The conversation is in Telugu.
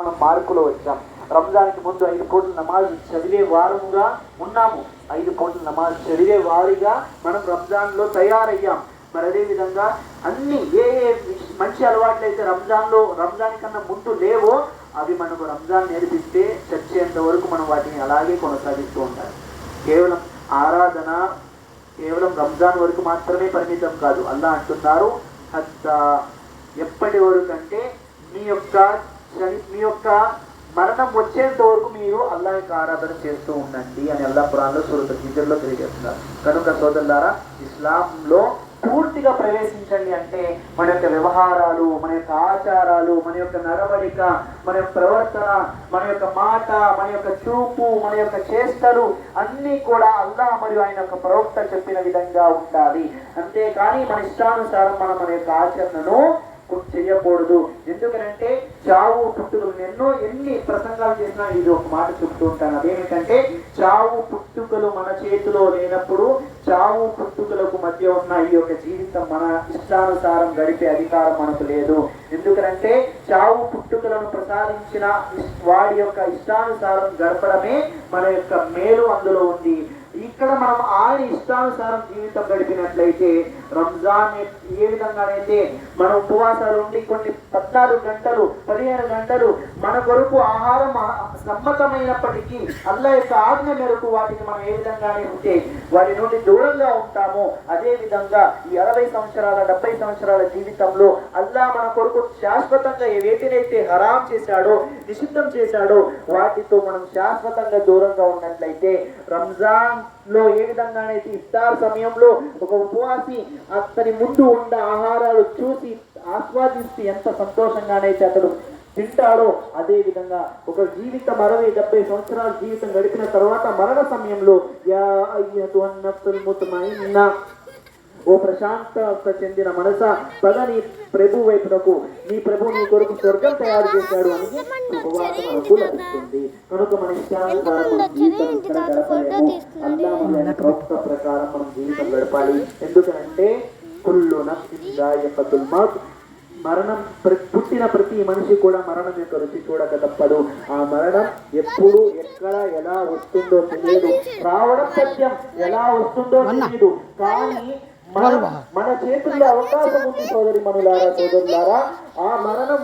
మనం మార్పులో వచ్చాం. రంజాన్కి ముందు 5 పూటల నమాజ్ చదివే వారముగా ఉన్నాము. 5 పూటల నమాజ్ చదివే వారిగా మనం రంజాన్లో తయారయ్యాం. మరి అదేవిధంగా అన్ని ఏ మంచి అలవాట్లు అయితే రంజాన్ కన్నా ముందు లేవో అవి మనకు రంజాన్ నేర్పిస్తే చచ్చేంత వరకు మనం వాటిని అలాగే కొనసాగిస్తూ ఉంటాం. కేవలం ఆరాధన కేవలం రంజాన్ వరకు మాత్రమే పరిమితం కాదు. అల్లాహ్ అంటున్నారు, హత్తా ఎప్పటి వరకు అంటే మీ యొక్క మరణం వచ్చేంత వరకు మీరు అల్లాహ్ యొక్క ఆరాధన చేస్తూ ఉండండి అని అల్లాహ్ ఖురాన్లో సూరతుల్ హిజ్ర్లో తెలియజేస్తున్నారు. కనుక సోదరులారా, ఇస్లాంలో పూర్తిగా ప్రవేశించండి అంటే మన యొక్క వ్యవహారాలు, మన యొక్క ఆచారాలు, మన యొక్క నడవడిక, మన యొక్క ప్రవర్తన, మన యొక్క మాట, మన యొక్క చూపు, మన యొక్క చేష్టలు అన్నీ కూడా అల్లాహ్ మరియు ఆయన యొక్క ప్రవక్త చెప్పిన విధంగా ఉండాలి. అంతేకాని మన ఇష్టానుసారం మనం మన యొక్క ఆచరణను చేయకూడదు. ఎందుకంటే చావు పుట్టుకలు ఎన్ని ప్రసంగాలు చేసినా ఇది ఒక మాట చెప్తూ ఉంటాను. అదేమిటంటే చావు పుట్టుకలు మన చేతిలో లేనప్పుడు చావు పుట్టుకలకు మధ్య ఉన్న ఈ యొక్క జీవితం మన ఇష్టానుసారం గడిపే అధికారం మనకు లేదు. ఎందుకంటే చావు పుట్టుకలను ప్రసాదించిన వాడి యొక్క ఇష్టానుసారం గడపడమే మన యొక్క మేలు అందులో ఉంది. ఇక్కడ మనం ఆయన ఇష్టానుసారం జీవితం గడిపినట్లయితే రంజాన్ ఏ విధంగానైతే మన ఉపవాసాలు ఉండి కొన్ని 14 గంటలు 15 గంటలు మన కొరకు ఆహారం సమ్మతమైనప్పటికీ అల్లాహ్ యొక్క ఆజ్ఞ మేరకు వాటిని మనం ఏ విధంగానే ఉంటే వాటి నుండి దూరంగా ఉంటామో, అదే విధంగా ఈ 60 సంవత్సరాల 70 సంవత్సరాల జీవితంలో అల్లాహ్ మన కొరకు శాశ్వతంగా వేటినైతే హరాం చేశాడో, నిషిద్ధం చేశాడో వాటితో మనం శాశ్వతంగా దూరంగా ఉన్నట్లయితే రంజాన్ లో ఏ విధంగానైతే ఇఫ్తార్ సమయంలో ఒక ఉపవాసి అతని ముందు ఉన్న ఆహారాలు చూసి ఆస్వాదిస్తూ ఎంత సంతోషంగానైతే అతడు తింటాడో, అదే విధంగా ఒక జీవితం 60-70 సంవత్సరాల జీవితం గడిపిన తర్వాత మరణ సమయంలో యా అయ్యతున్ నఫ్సుల్ ముత్మయిన్నా, ఓ ప్రశాంతత చెందిన మనస పద నీ ప్రభు వైపునకు, నీ ప్రభు నీ కొరకు స్వర్గం తయారు చేశాడు అని శుభవార్త మనకు లభిస్తుంది. కనుక మన ఇష్టానుసారం జీవితం ఇక్కడ గడపలేము. అల్లాహ్ ప్రవక్త ప్రకారం మనం జీవితం గడపాలి. ఎందుకంటే కుల్లు నఫ్సిన్ దాయిఖతుల్ మౌత్, మరణం పుట్టిన ప్రతి మనిషి కూడా మరణం యొక్క రుచి చూడక తప్పదు. ఆ మరణం ఎప్పుడు ఎక్కడ ఎలా వస్తుందో తెలియదు, రావడం సత్యం, ఎలా వస్తుందో తెలియదు. కానీ మన చేతుల్లో అవకాశం ఉంది సోదరులారా. ఆ మరణం